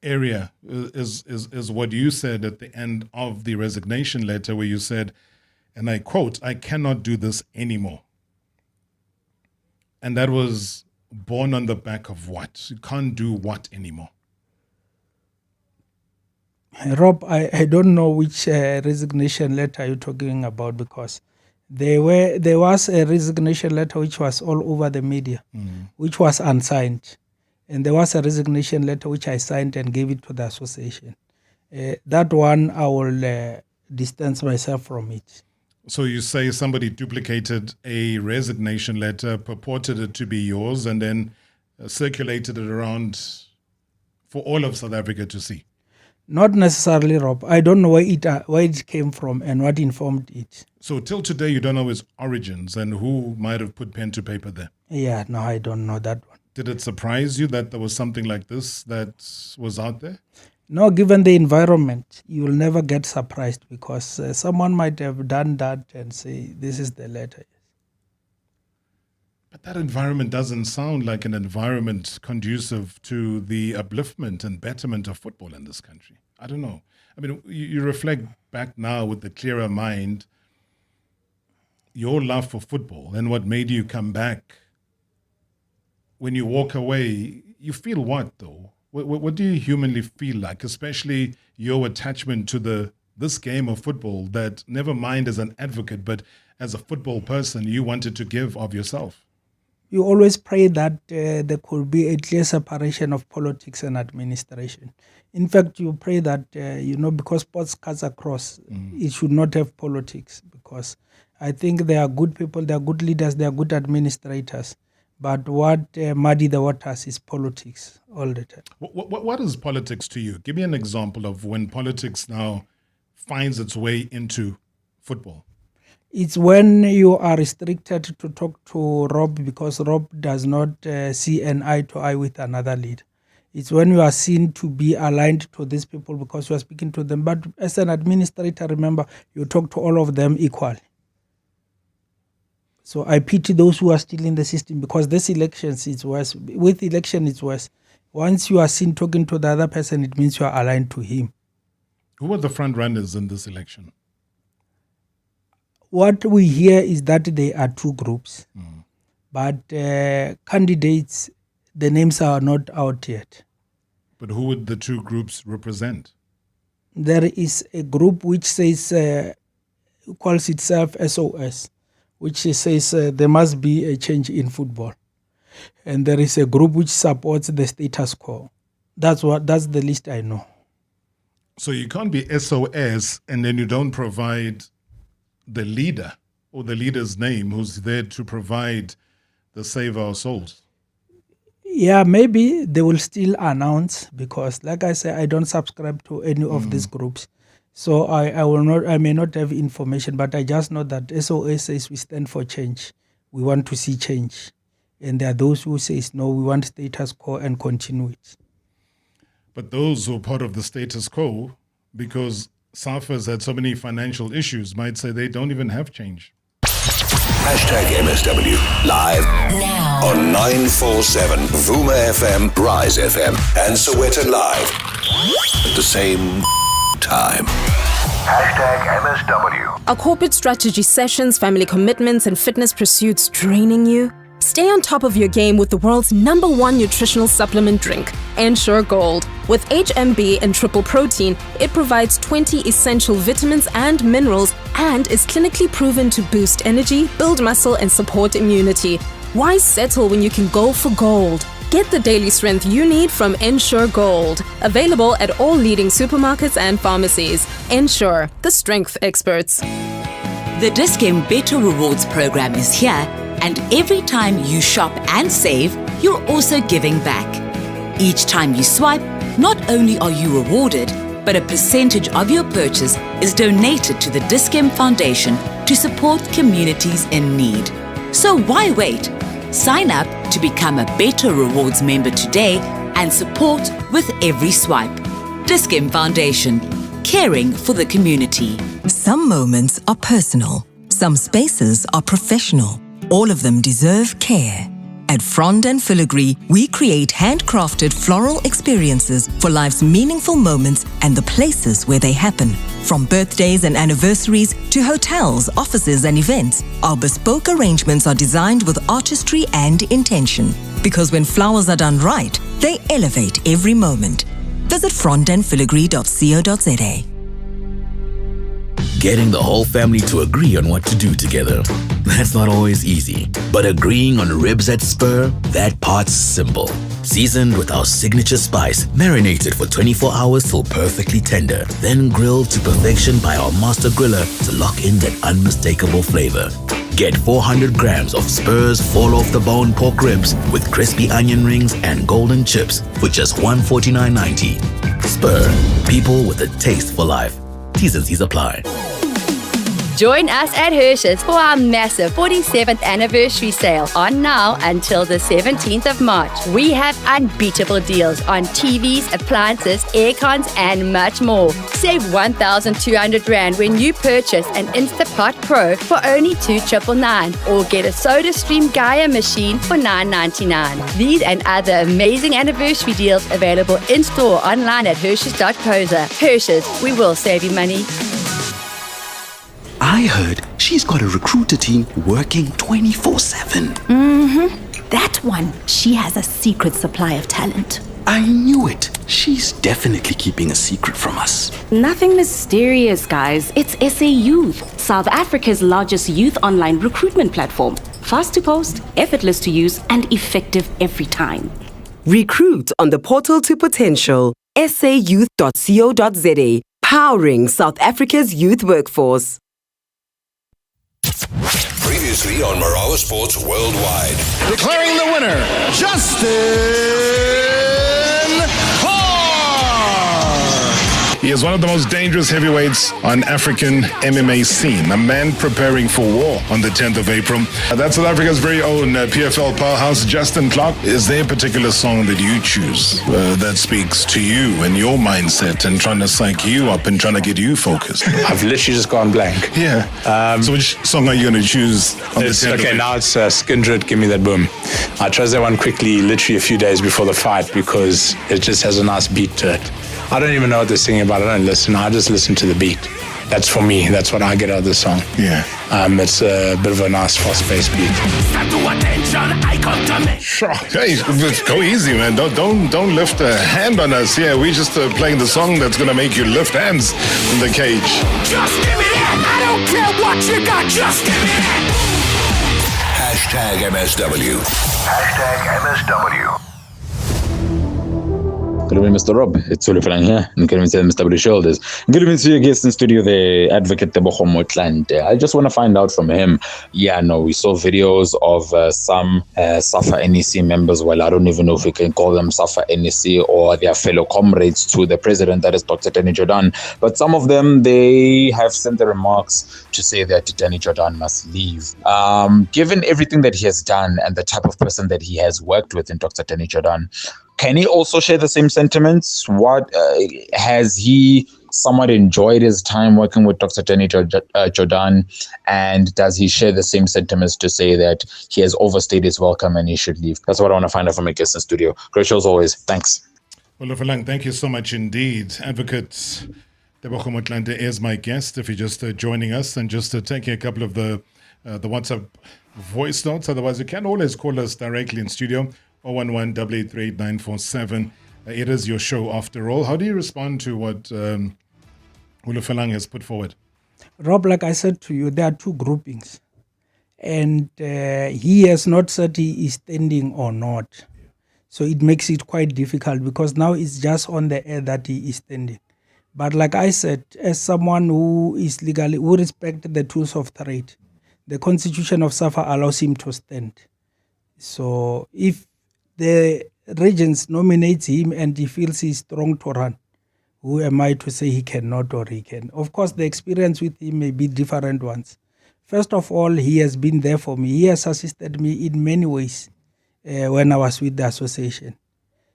area is what you said at the end of the resignation letter, where you said, and I quote, "I cannot do this anymore." And that was born on the back of what? You can't do what anymore? Rob, I don't know which resignation letter you're talking about, because there was a resignation letter which was all over the media, which was unsigned. And there was a resignation letter which I signed and gave it to the association. That one, I will distance myself from it. So you say somebody duplicated a resignation letter, purported it to be yours, and then circulated it around for all of South Africa to see? Not necessarily, Rob. I don't know where it came from and what informed it. So till today, you don't know its origins and who might have put pen to paper there? Yeah, no, I don't know that one. Did it surprise you that there was something like this that was out there? No, given the environment, you will never get surprised, because someone might have done that and say, this is the letter. But that environment doesn't sound like an environment conducive to the upliftment and betterment of football in this country. I don't know. I mean, you reflect back now with a clearer mind, your love for football and what made you come back. When you walk away, you feel what, though? What do you humanly feel like, especially your attachment to this game of football that, never mind as an advocate, but as a football person, you wanted to give of yourself? You always pray that there could be a clear separation of politics and administration. In fact, you pray that, because sports cuts across, it should not have politics, because I think there are good people, there are good leaders, there are good administrators. But what muddy the waters is politics all the time. What is politics to you? Give me an example of when politics now finds its way into football. It's when you are restricted to talk to Rob because Rob does not see an eye to eye with another leader. It's when you are seen to be aligned to these people because you are speaking to them. But as an administrator, remember, you talk to all of them equally. So I pity those who are still in the system because this elections is worse. With election, it's worse. Once you are seen talking to the other person, it means you are aligned to him. Who were the front runners in this election? What we hear is that there are two groups, but candidates, the names are not out yet. But who would the two groups represent? There is a group which says, calls itself SOS, which says there must be a change in football. and there is a group which supports the status quo. That's the list I know. So you can't be SOS and then you don't provide the leader or the leader's name who's there to provide the Save Our Souls. Yeah, maybe they will still announce, because like I say, I don't subscribe to any of these groups. So I may not have information, but I just know that SOS says we stand for change. We want to see change. And there are those who say, no, we want status quo and continue it. But those who are part of the status quo, because SAFA has had so many financial issues, might say they don't even have change. MSW live now on 947 Vuma FM, Rise FM, and Soweto Live at the same time. MSW. Are corporate strategy sessions, family commitments, and fitness pursuits draining you? Stay on top of your game with the world's #1 nutritional supplement drink, Ensure Gold. With HMB and triple protein, it provides 20 essential vitamins and minerals and is clinically proven to boost energy, build muscle, and support immunity. Why settle when you can go for gold? Get the daily strength you need from Ensure Gold. Available at all leading supermarkets and pharmacies. Ensure, the strength experts. The Dis-Chem Better Rewards program is here, and every time you shop and save, you're also giving back. Each time you swipe, not only are you rewarded, but a percentage of your purchase is donated to the Dis-Chem Foundation to support communities in need. So why wait? Sign up to become a Better Rewards member today and support with every swipe. Dis-Chem Foundation, caring for the community. Some moments are personal. Some spaces are professional. All of them deserve care. At Frond and Filigree, we create handcrafted floral experiences for life's meaningful moments and the places where they happen. From birthdays and anniversaries to hotels, offices and events, our bespoke arrangements are designed with artistry and intention. Because when flowers are done right, they elevate every moment. Visit frondandfiligree.co.za. Getting the whole family to agree on what to do together. That's not always easy. But agreeing on ribs at Spur, that part's simple. Seasoned with our signature spice, marinated for 24 hours till perfectly tender, then grilled to perfection by our master griller to lock in that unmistakable flavor. Get 400 grams of Spur's fall-off-the-bone pork ribs with crispy onion rings and golden chips for just $149.90. Spur, people with a taste for life. T's and C's apply. Join us at Hirsch's for our massive 47th anniversary sale on now until the 17th of March. We have unbeatable deals on TVs, appliances, aircons, and much more. Save 1,200 Rand when you purchase an Instapot Pro for only $2,999 or get a SodaStream Gaia machine for $999. These and other amazing anniversary deals available in-store online at Hirsch's.co.za. Hirsch's, we will save you money. I heard she's got a recruiter team working 24/7. That one, she has a secret supply of talent. I knew it. She's definitely keeping a secret from us. Nothing mysterious, guys. It's SA Youth, South Africa's largest youth online recruitment platform. Fast to post, effortless to use, and effective every time. Recruit on the portal to potential. sayouth.co.za, powering South Africa's youth workforce. Previously on Marawa Sports Worldwide. Declaring the winner, Justin Hall. He is one of the most dangerous heavyweights on African MMA scene. A man preparing for war on the 10th of April. That's South Africa's very own PFL powerhouse, Justin Clark. Is there a particular song that you choose that speaks to you and your mindset and trying to psych you up and trying to get you focused? I've literally just gone blank. Yeah. So which song are you going to choose on the 10th of April? Now it's Skindred, Give Me That Boom. I chose that one quickly, literally a few days before the fight because it just has a nice beat to it. I don't even know what they're singing about. I don't listen. I just listen to the beat. That's for me. That's what I get out of the song. Yeah. It's a bit of a nice, fast-paced beat. Sure. Hey, go easy, man. Don't lift a hand on us. Yeah, we just playing the song that's gonna make you lift hands in the cage. Just give me that. I don't care what you got. Just give me that. #MSW. #MSW. Good evening, Mr. Rob. It's Uli Falang here. And good evening to the MSW Shoulders. Good evening to your guest in studio, the Advocate Motlanthe. I just want to find out from him. We saw videos of some SAFA NEC members. Well, I don't even know if we can call them SAFA NEC or their fellow comrades to the president, that is Dr. Jordaan. But some of them, they have sent the remarks to say that Jordaan must leave. Given everything that he has done and the type of person that he has worked with in Dr. Jordaan, can he also share the same sentiments? What has he somewhat enjoyed his time working with Dr. Jordaan, and does he share the same sentiments to say that he has overstayed his welcome and he should leave? That's what I want to find out from my guest in studio. Great show as always. Thanks. Well, Falang, thank you so much indeed. Advocate Motlanthe is my guest. If you're just joining us and just taking a couple of the WhatsApp voice notes, otherwise you can always call us directly in studio. 011-883-8947. It is your show after all. How do you respond to what Falang has put forward? Rob, like I said to you, there are two groupings. And he has not said he is standing or not. So it makes it quite difficult because now it's just on the air that he is standing. But like I said, as someone who is legally, who respects the tools of trade, the constitution of SAFA allows him to stand. So if the regents nominates him and he feels he's strong to run, who am I to say he cannot or he can? Of course, the experience with him may be different ones. First of all, he has been there for me. He has assisted me in many ways when I was with the association.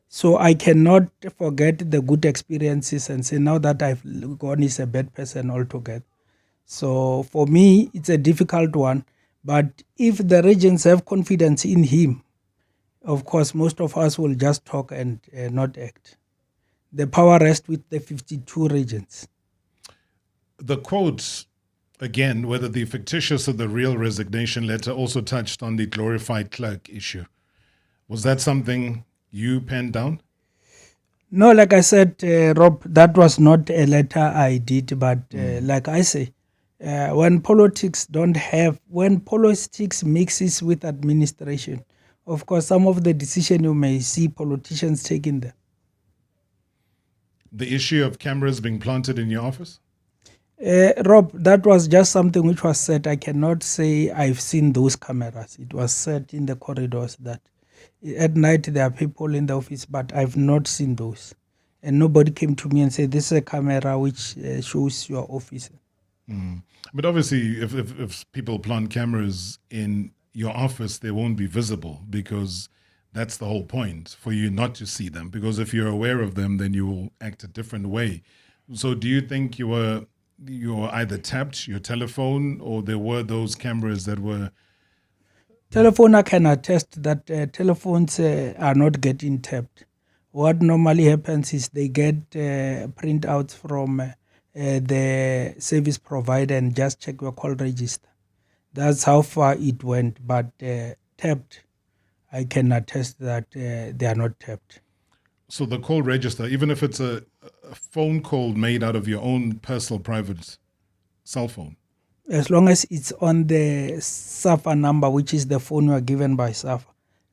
So I cannot forget the good experiences and say now that I've gone, he's a bad person altogether. So for me, it's a difficult one. But if the regents have confidence in him, of course, most of us will just talk and not act. The power rests with the 52 regents. The quotes, again, whether the fictitious or the real resignation letter, also touched on the glorified clerk issue. Was that something you penned down? No, like I said, Rob, that was not a letter I did. But like I say, when politics mixes with administration, of course, some of the decisions you may see politicians taking them. The issue of cameras being planted in your office? Rob, that was just something which was said. I cannot say I've seen those cameras. It was said in the corridors that at night there are people in the office, but I've not seen those. And nobody came to me and said, this is a camera which shows your office. But obviously, if people plant cameras in your office, they won't be visible because that's the whole point, for you not to see them. Because if you're aware of them, then you will act a different way. So do you think you were either tapped, your telephone, or there were those cameras that were... Telephone, I can attest that telephones are not getting tapped. What normally happens is they get printouts from the service provider and just check your call register. That's how far it went. But tapped, I can attest that they are not tapped. So the call register, even if it's a phone call made out of your own personal private cell phone? As long as it's on the SAFA number, which is the phone you are given by SAFA,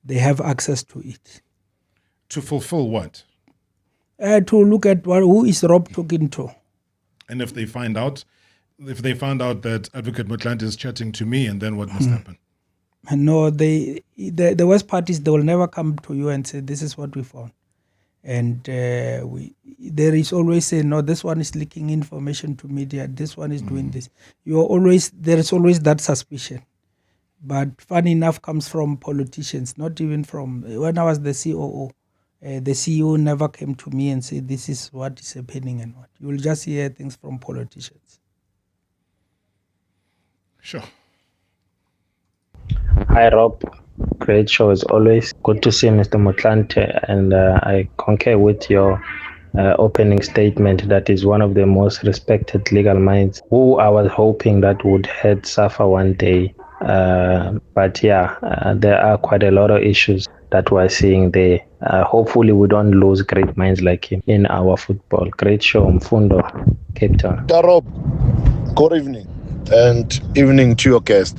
they have access to it. To fulfill what? To look at who is Rob talking to. And if they found out that Advocate Motlanthe is chatting to me, and then what must happen? No, the worst part is they will never come to you and say, this is what we found. And there is always a, no, this one is leaking information to media, this one is doing this. There is always that suspicion. But funny enough comes from politicians, not even from, when I was the COO, the CEO never came to me and said, this is what is happening and what. You will just hear things from politicians. Sure. Hi, Rob. Great show as always. Good to see Mr. Motlanthe, and I concur with your opening statement that is one of the most respected legal minds who I was hoping that would head SAFA one day. But yeah, there are quite a lot of issues that we're seeing there. Hopefully we don't lose great minds like him in our football. Great show, Mfundo, Cape Town. Rob, good evening, and evening to your guest.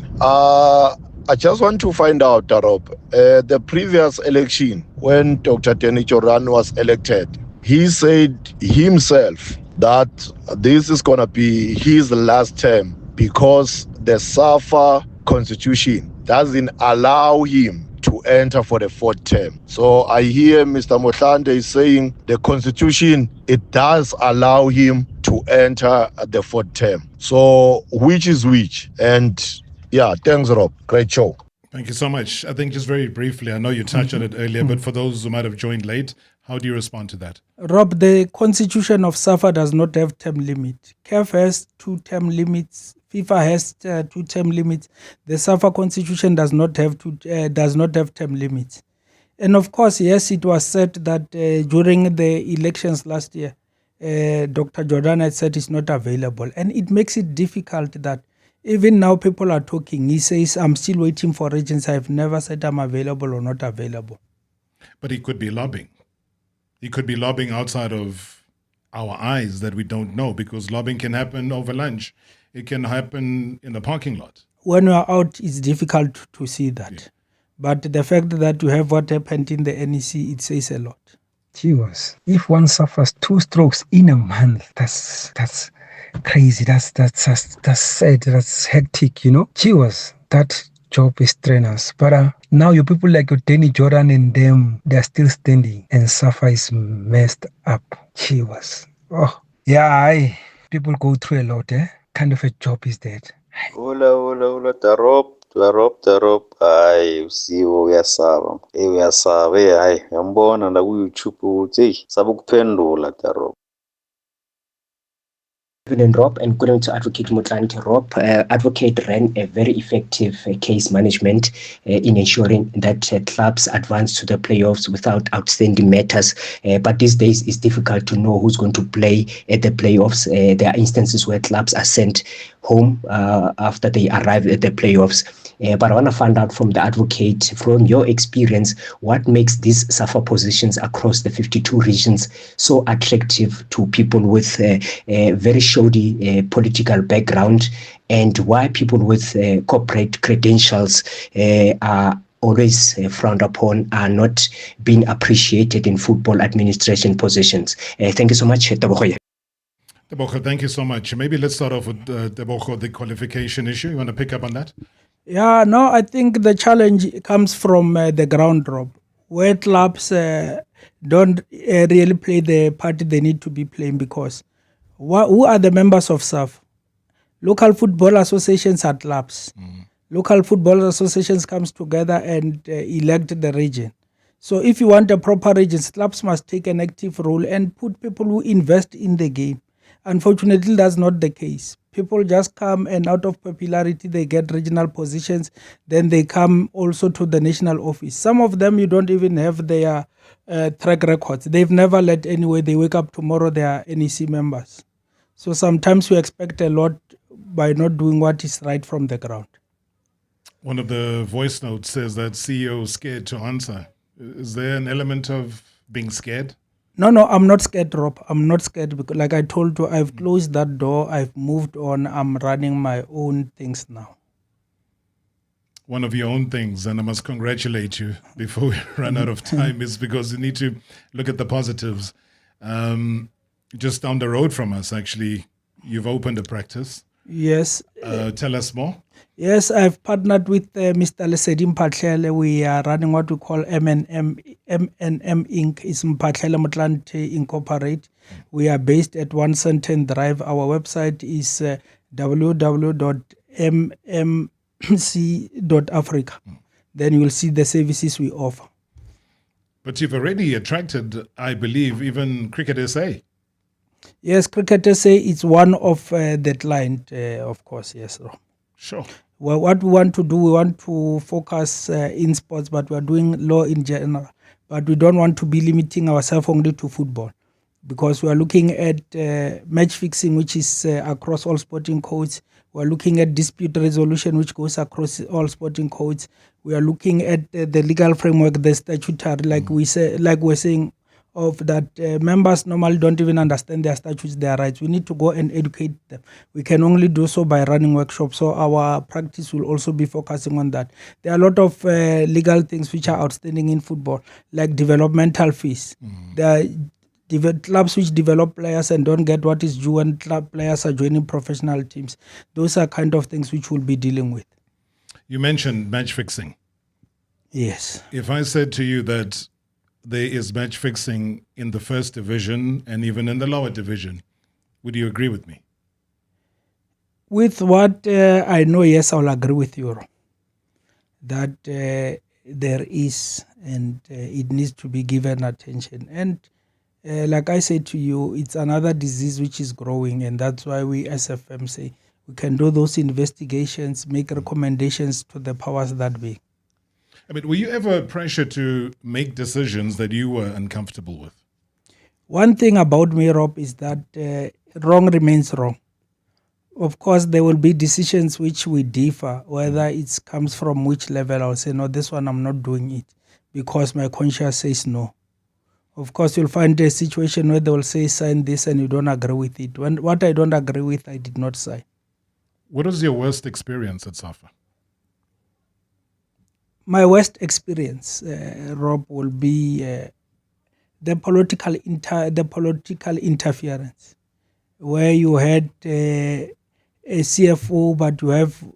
I just want to find out, Rob, the previous election, when Dr. Jordaan was elected, he said himself that this is going to be his last term because the SAFA constitution doesn't allow him to enter for the fourth term. So I hear Mr. Motlanthe is saying the constitution, it does allow him to enter the fourth term. So which is which? And yeah, thanks, Rob. Great show. Thank you so much. I think just very briefly, I know you touched on it earlier, but for those who might have joined late, how do you respond to that? Rob, the constitution of SAFA does not have term limit. CAF has 2 term limits. FIFA has 2 term limits. The SAFA constitution does not have term limits. And of course, yes, it was said that during the elections last year, Dr. Jordaan had said it's not available. And it makes it difficult that even now people are talking. He says, I'm still waiting for regents. I've never said I'm available or not available. But he could be lobbying. He could be lobbying outside of our eyes that we don't know, because lobbying can happen over lunch. It can happen in the parking lot. When we are out, it's difficult to see that. Yeah. But the fact that you have what happened in the NEC, it says a lot. Cheers. If one suffers 2 strokes in a month, that's crazy. That's sad. That's hectic, you know. Cheers. That job is strenuous. But now your people like your Danny Jordaan and them, they're still standing, and SAFA is messed up. Cheers. Oh, yeah, people go through a lot, Kind of a job is that. Ula, Tarop. Ay, usiwo uyasaba. Uyasaba, ay, yambona na ku-YouTube ukuthi sabukuphendula Tarop. Good evening, Rob, and good evening to Advocate Motlanthe. Rob, Advocate ran a very effective case management in ensuring that clubs advance to the playoffs without outstanding matters. But these days, it's difficult to know who's going to play at the playoffs. There are instances where clubs are sent home after they arrive at the playoffs. But I want to find out from the Advocate, from your experience, what makes these SAFA positions across the 52 regions so attractive to people with very shoddy political background, and why people with corporate credentials are always frowned upon, are not being appreciated in football administration positions. Thank you so much, Tebogo. Tebogo, thank you so much. Maybe let's start off with Tebogo, the qualification issue. You want to pick up on that? Yeah, no, I think the challenge comes from the ground, Rob, where clubs don't really play the part they need to be playing, because who are the members of SAF? Local football associations are clubs. Local football associations comes together and elect the region. So if you want a proper region, clubs must take an active role and put people who invest in the game. Unfortunately, that's not the case. People just come, and out of popularity, they get regional positions. Then they come also to the national office. Some of them, you don't even have their track records. They've never led anywhere. They wake up tomorrow, they are NEC members. So sometimes we expect a lot by not doing what is right from the ground. One of the voice notes says that CEO is scared to answer. Is there an element of being scared? No, I'm not scared, Rob. I'm not scared because, like I told you, I've closed that door. I've moved on. I'm running my own things now. One of your own things, and I must congratulate you before we run out of time, is because you need to look at the positives. Just down the road from us, actually, you've opened a practice. Yes. Tell us more. Yes, I've partnered with Mr. Lesedim Mpatlele. We are running what we call M&M Inc. It's Mpatlele Motlanthe Incorporate. We are based at 110 Drive. Our website is www.mmc.africa. Then you will see the services we offer. But you've already attracted, I believe, even Cricket SA. Yes, Cricket SA is one of the client, of course, yes. Sure. Well, what we want to do, we want to focus in sports, but we are doing law in general. But we don't want to be limiting ourselves only to football, because we are looking at match fixing, which is across all sporting codes. We are looking at dispute resolution, which goes across all sporting codes. We are looking at the legal framework, the statutory, like we're saying, of that members normally don't even understand their statutes, their rights. We need to go and educate them. We can only do so by running workshops. So our practice will also be focusing on that. There are a lot of legal things which are outstanding in football, like developmental fees. There are clubs which develop players and don't get what is due when club players are joining professional teams. Those are kind of things which we'll be dealing with. You mentioned match fixing. Yes. If I said to you that there is match fixing in the first division and even in the lower division, would you agree with me? With what I know, yes, I'll agree with you that there is, and it needs to be given attention. And like I said to you, it's another disease which is growing, and that's why we as SFM say we can do those investigations, make recommendations to the powers that be. I mean, were you ever pressured to make decisions that you were uncomfortable with? One thing about me, Rob, is that wrong remains wrong. Of course, there will be decisions which we differ, whether it comes from which level. I'll say, no, this one I'm not doing it because my conscience says no. Of course, you'll find a situation where they will say, sign this, and you don't agree with it. When what I don't agree with, I did not sign. What was your worst experience at SAFA? My worst experience, Rob, will be the political interference, where you had a CFO, but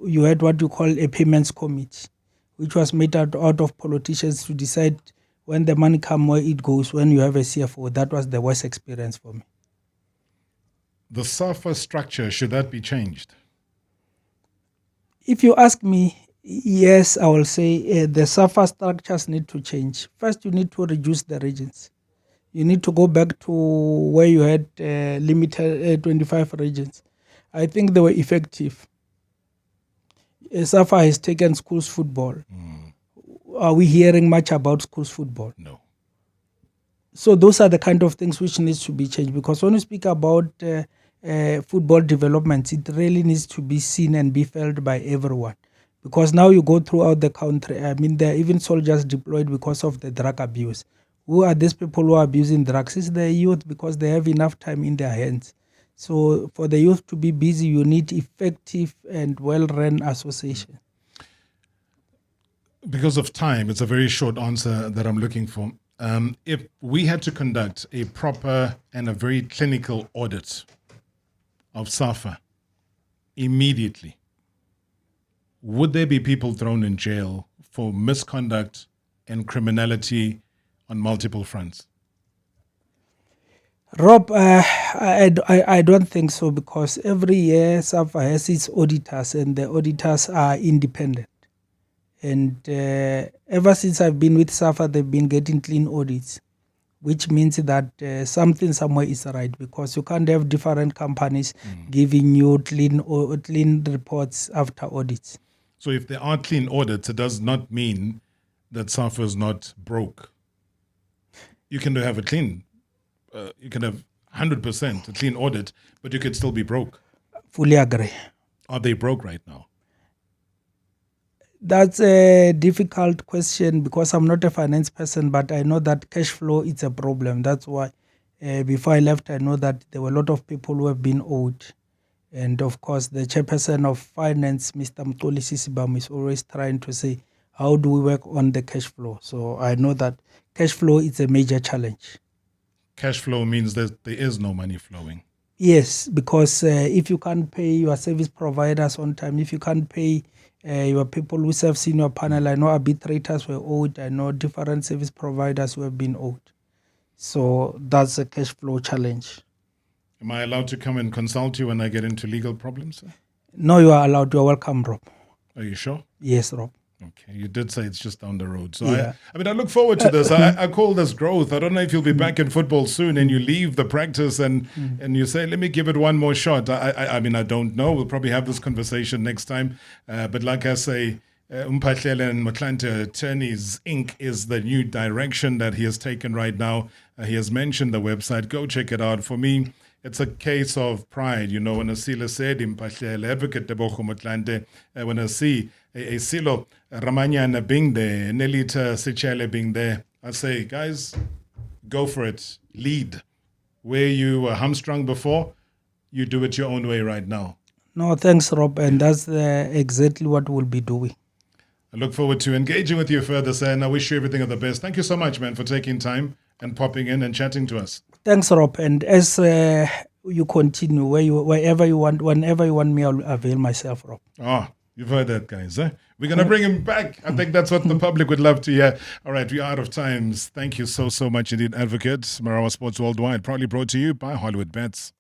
you had what you call a payments committee, which was made out of politicians to decide when the money comes, where it goes. When you have a CFO, that was the worst experience for me. The SAFA structure, should that be changed? If you ask me, yes, I will say the SAFA structures need to change. First, you need to reduce the regions. You need to go back to where you had limited 25 regions. I think they were effective. SAFA has taken schools football. Are we hearing much about schools football? No. So those are the kind of things which needs to be changed, because when we speak about football development, it really needs to be seen and be felt by everyone. Because now you go throughout the country, I mean, there are even soldiers deployed because of the drug abuse. Who are these people who are abusing drugs? It's the youth, because they have enough time in their hands. So for the youth to be busy, you need effective and well-run association. Because of time, it's a very short answer that I'm looking for. If we had to conduct a proper and a very clinical audit of SAFA immediately, would there be people thrown in jail for misconduct and criminality on multiple fronts? Rob, I don't think so, because every year SAFA has its auditors, and the auditors are independent. And ever since I've been with SAFA, they've been getting clean audits, which means that something somewhere is right, because you can't have different companies giving you clean reports after audits. So if there are clean audits, it does not mean that SAFA is not broke. You can have a clean, you can have 100% a clean audit, but you could still be broke. Fully agree. Are they broke right now? That's a difficult question, because I'm not a finance person, but I know that cash flow is a problem. That's why before I left, I know that there were a lot of people who have been owed. And of course, the chairperson of finance, Mr. Mtoli Sisibam, is always trying to say, how do we work on the cash flow? So I know that cash flow is a major challenge. Cash flow means that there is no money flowing. Yes, because if you can't pay your service providers on time, if you can't pay your people who serve senior panel, I know arbitrators were owed, I know different service providers who have been owed. So that's a cash flow challenge. Am I allowed to come and consult you when I get into legal problems, sir? No, you are allowed. You are welcome, Rob. Are you sure? Yes, Rob. Okay, you did say it's just down the road. So Yeah. I mean, I look forward to this. I call this growth. I don't know if you'll be back in football soon and you leave the practice and you say, let me give it one more shot. I mean, I don't know. We'll probably have this conversation next time. But like I say, Mphahlele and Motlanthe Attorneys Inc. is the new direction that he has taken right now. He has mentioned the website. Go check it out. For me, it's a case of pride. You know, when Asila said, Mphahlele, Advocate Motlanthe, when I see a Silo Ramanyana being there, Nelita Sichele being there, I say, guys, go for it. Lead. Where you were hamstrung before, you do it your own way right now. No, thanks, Rob. And that's exactly what we'll be doing. I look forward to engaging with you further, sir, and I wish you everything of the best. Thank you so much, man, for taking time and popping in and chatting to us. Thanks, Rob. And as you continue, wherever you want, whenever you want me, I'll avail myself, Rob. Oh, you've heard that, guys. Eh? We're going to bring him back. I think that's what the public would love to hear. All right, we're out of time. Thank you so much indeed, Advocate. Marawa Sports Worldwide, proudly brought to you by Hollywood Bets.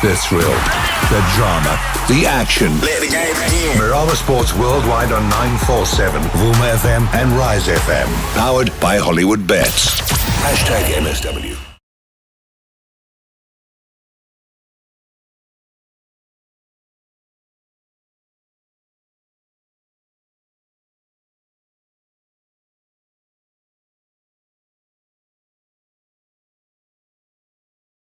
The thrill, the drama, the action. Let the game begin. Marawa Sports Worldwide on 947, Vuma FM and Rise FM. Powered by Hollywood Bets. #MSW.